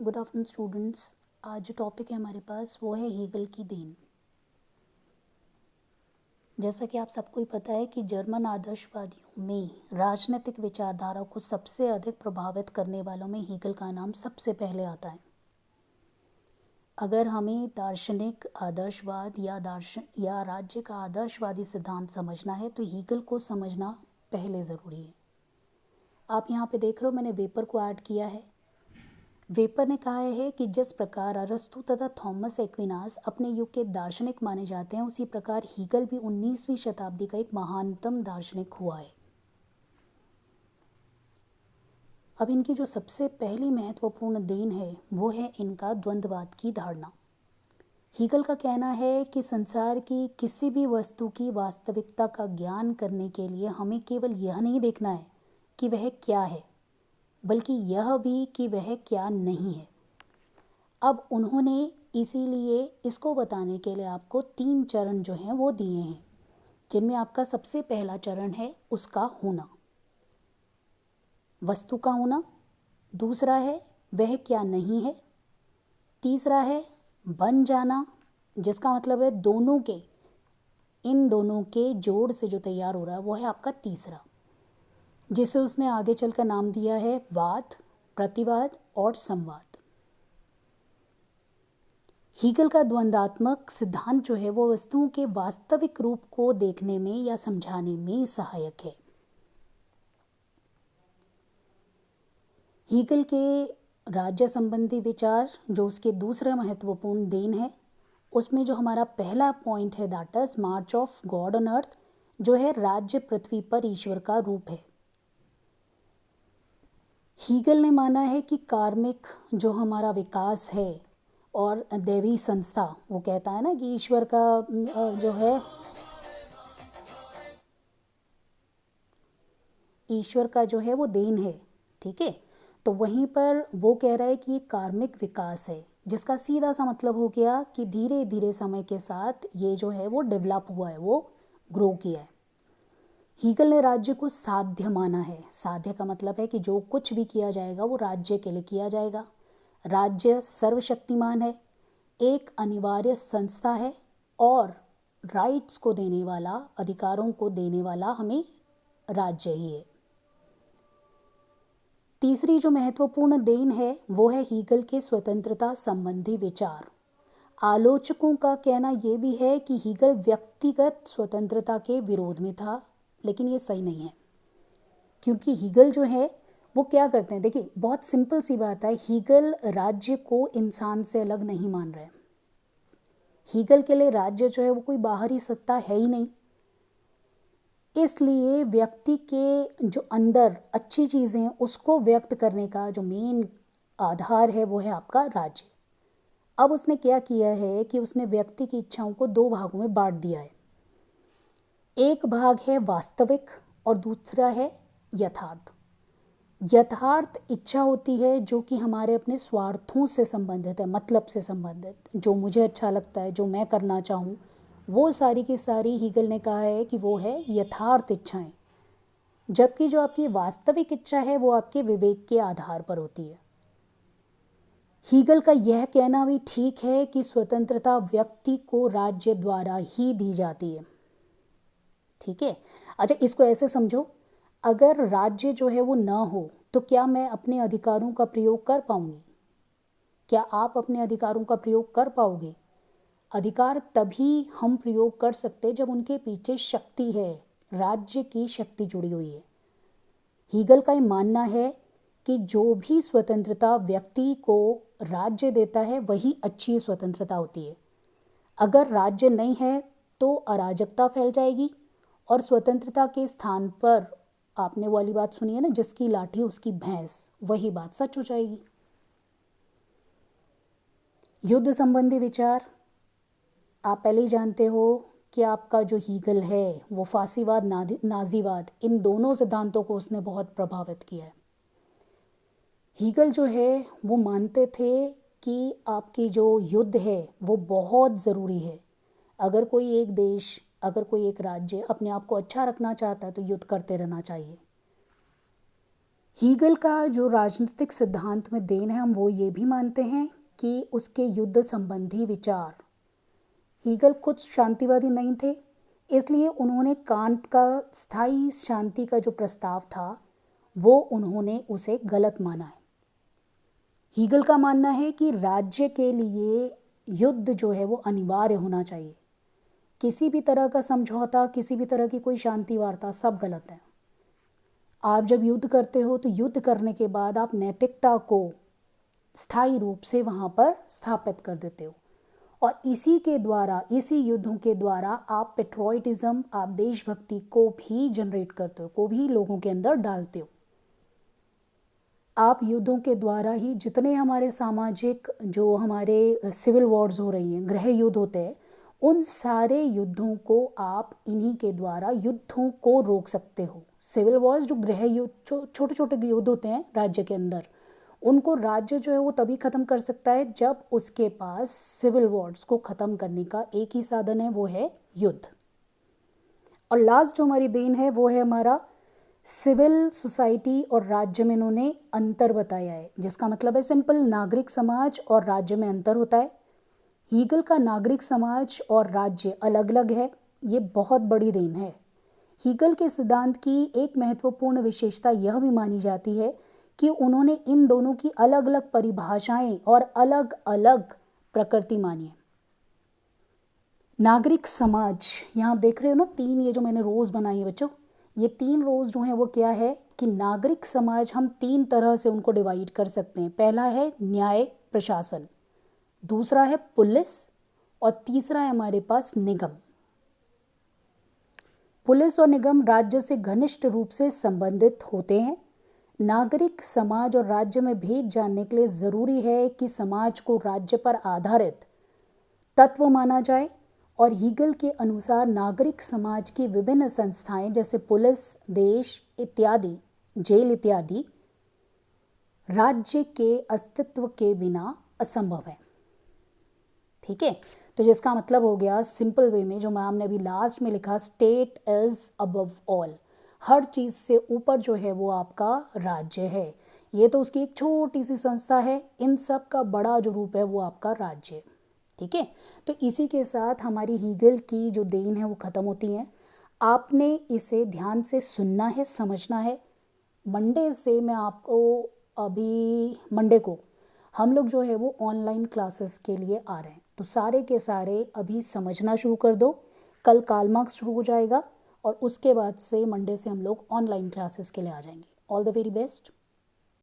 Good afternoon students. आज जो topic है हमारे पास वो है हीगल की देन। जैसा कि आप सबको ही पता है कि जर्मन आदर्शवादियों में राजनीतिक विचारधारा को सबसे अधिक प्रभावित करने वालों में हीगल का नाम सबसे पहले आता है। अगर हमें दार्शनिक आदर्शवाद या राज्य का आदर्शवादी सिद्धांत समझना है तो हीगल को समझना पहले ज़रूरी है। आप यहाँ पे देख रहे हो, मैंने वेपर को ऐड किया है। वेपर ने कहा है कि जिस प्रकार अरस्तु तथा थॉमस एक्विनास अपने युग के दार्शनिक माने जाते हैं, उसी प्रकार हीगल भी 19वीं शताब्दी का एक महानतम दार्शनिक हुआ है। अब इनकी जो सबसे पहली महत्वपूर्ण देन है वो है इनका द्वंद्ववाद की धारणा। हीगल का कहना है कि संसार की किसी भी वस्तु की वास्तविकता का ज्ञान करने के लिए हमें केवल यह नहीं देखना है कि वह क्या है, बल्कि यह भी कि वह क्या नहीं है। अब उन्होंने इसीलिए इसको बताने के लिए आपको 3 चरण जो हैं वो दिए हैं, जिनमें आपका सबसे पहला चरण है उसका होना, वस्तु का होना। दूसरा है वह क्या नहीं है। तीसरा है बन जाना, जिसका मतलब है इन दोनों के जोड़ से जो तैयार हो रहा है वो है आपका तीसरा, जिसे उसने आगे चलकर नाम दिया है वाद, प्रतिवाद और संवाद। हीगल का द्वंद्वात्मक सिद्धांत जो है वो वस्तुओं के वास्तविक रूप को देखने में या समझाने में सहायक है। हीगल के राज्य संबंधी विचार जो उसके दूसरा महत्वपूर्ण देन है, उसमें जो हमारा पहला पॉइंट है that is March of God on earth, जो है राज्य पृथ्वी पर ईश्वर का रूप है। हीगल ने माना है कि कार्मिक जो हमारा विकास है और दैवी संस्था, वो कहता है ना कि ईश्वर का जो है ईश्वर का जो है वो देन है, ठीक है। तो वहीं पर वो कह रहा है कि ये कार्मिक विकास है, जिसका सीधा सा मतलब हो गया कि धीरे धीरे समय के साथ ये जो है वो डेवलप हुआ है, वो ग्रो किया है। हीगल ने राज्य को साध्य माना है। साध्य का मतलब है कि जो कुछ भी किया जाएगा वो राज्य के लिए किया जाएगा। राज्य सर्वशक्तिमान है, एक अनिवार्य संस्था है और राइट्स को देने वाला, अधिकारों को देने वाला हमें राज्य ही है। तीसरी जो महत्वपूर्ण देन है वो है हीगल के स्वतंत्रता संबंधी विचार। आलोचकों का कहना ये भी है कि हीगल व्यक्तिगत स्वतंत्रता के विरोध में था, लेकिन ये सही नहीं है, क्योंकि हीगल जो है वो क्या करते हैं, देखिए बहुत सिंपल सी बात है, हीगल राज्य को इंसान से अलग नहीं मान रहे। हीगल के लिए राज्य जो है वो कोई बाहरी सत्ता है ही नहीं, इसलिए व्यक्ति के जो अंदर अच्छी चीज़ें हैं उसको व्यक्त करने का जो मेन आधार है वो है आपका राज्य। अब उसने क्या किया है कि उसने व्यक्ति की इच्छाओं को 2 भागों में बांट दिया है। एक भाग है वास्तविक और दूसरा है यथार्थ। यथार्थ इच्छा होती है जो कि हमारे अपने स्वार्थों से संबंधित है, मतलब से संबंधित, जो मुझे अच्छा लगता है, जो मैं करना चाहूँ, वो सारी की सारी हीगल ने कहा है कि वो है यथार्थ इच्छाएं। जबकि जो आपकी वास्तविक इच्छा है वो आपके विवेक के आधार पर होती है। हीगल का यह कहना भी ठीक है कि स्वतंत्रता व्यक्ति को राज्य द्वारा ही दी जाती है, ठीक है। अच्छा, इसको ऐसे समझो, अगर राज्य जो है वो ना हो तो क्या मैं अपने अधिकारों का प्रयोग कर पाऊंगी? क्या आप अपने अधिकारों का प्रयोग कर पाओगे? अधिकार तभी हम प्रयोग कर सकते जब उनके पीछे शक्ति है, राज्य की शक्ति जुड़ी हुई है। हीगल का ये मानना है कि जो भी स्वतंत्रता व्यक्ति को राज्य देता है वही अच्छी स्वतंत्रता होती है। अगर राज्य नहीं है तो अराजकता फैल जाएगी और स्वतंत्रता के स्थान पर, आपने वाली बात सुनी है ना, जिसकी लाठी उसकी भैंस, वही बात सच हो जाएगी। युद्ध संबंधी विचार आप पहले ही जानते हो कि आपका जो हीगल है वो फांसीवाद, नाजीवाद, इन दोनों सिद्धांतों को उसने बहुत प्रभावित किया है। हीगल जो है वो मानते थे कि आपकी जो युद्ध है वो बहुत ज़रूरी है। अगर कोई एक देश, अगर कोई एक राज्य अपने आप को अच्छा रखना चाहता है तो युद्ध करते रहना चाहिए। हीगल का जो राजनीतिक सिद्धांत में देन है, हम वो ये भी मानते हैं कि उसके युद्ध संबंधी विचार, हीगल खुद शांतिवादी नहीं थे, इसलिए उन्होंने कांट का स्थायी शांति का जो प्रस्ताव था वो उन्होंने उसे गलत माना है। हीगल का मानना है कि राज्य के लिए युद्ध जो है वो अनिवार्य होना चाहिए। किसी भी तरह का समझौता, किसी भी तरह की कोई शांति वार्ता, सब गलत है। आप जब युद्ध करते हो तो युद्ध करने के बाद आप नैतिकता को स्थायी रूप से वहाँ पर स्थापित कर देते हो, और इसी के द्वारा, इसी युद्धों के द्वारा आप पेट्रोइटिज्म, आप देशभक्ति को भी जनरेट करते हो, को भी लोगों के अंदर डालते हो। आप युद्धों के द्वारा ही जितने हमारे सामाजिक, जो हमारे सिविल वॉर्स हो रही हैं, गृह युद्ध होते हैं, उन सारे युद्धों को आप इन्हीं के द्वारा युद्धों को रोक सकते हो। सिविल वॉर्स, जो गृह युद्ध, छोटे छोटे युद्ध होते हैं राज्य के अंदर, उनको राज्य जो है वो तभी ख़त्म कर सकता है जब उसके पास सिविल वॉर्स को ख़त्म करने का एक ही साधन है, वो है युद्ध। और लास्ट जो हमारी देन है वो है हमारा सिविल सोसाइटी और राज्य में इन्होंने अंतर बताया है, जिसका मतलब है सिंपल, नागरिक समाज और राज्य में अंतर होता है। हीगल का नागरिक समाज और राज्य अलग अलग है, ये बहुत बड़ी देन है। हीगल के सिद्धांत की एक महत्वपूर्ण विशेषता यह भी मानी जाती है कि उन्होंने इन दोनों की अलग अलग परिभाषाएं और अलग अलग प्रकृति मानी है। नागरिक समाज, यहाँ आप देख रहे हो ना, 3 ये जो मैंने रोज़ बनाई है बच्चों, ये 3 रोज़ जो हैं वो क्या है कि नागरिक समाज हम 3 तरह से उनको डिवाइड कर सकते हैं। पहला है न्याय प्रशासन, दूसरा है पुलिस, और तीसरा है हमारे पास निगम। पुलिस और निगम राज्य से घनिष्ठ रूप से संबंधित होते हैं। नागरिक समाज और राज्य में भेद जानने के लिए ज़रूरी है कि समाज को राज्य पर आधारित तत्व माना जाए, और हीगल के अनुसार नागरिक समाज की विभिन्न संस्थाएं जैसे पुलिस, देश इत्यादि, जेल इत्यादि राज्य के अस्तित्व के बिना असंभव है। ठीक है, तो जिसका मतलब हो गया सिंपल वे में, जो मैम ने अभी लास्ट में लिखा, स्टेट इज अबव ऑल, हर चीज़ से ऊपर जो है वो आपका राज्य है। ये तो उसकी एक छोटी सी संस्था है, इन सब का बड़ा जो रूप है वो आपका राज्य है। ठीक है, तो इसी के साथ हमारी हीगल की जो देन है वो ख़त्म होती है। आपने इसे ध्यान से सुनना है, समझना है। मंडे से मैं आपको, अभी मंडे को हम लोग जो है वो ऑनलाइन क्लासेस के लिए आ रहे हैं, तो सारे के सारे अभी समझना शुरू कर दो। कल कार्ल मार्क्स शुरू हो जाएगा और उसके बाद से मंडे से हम लोग ऑनलाइन क्लासेस के लिए आ जाएंगे। All the very best.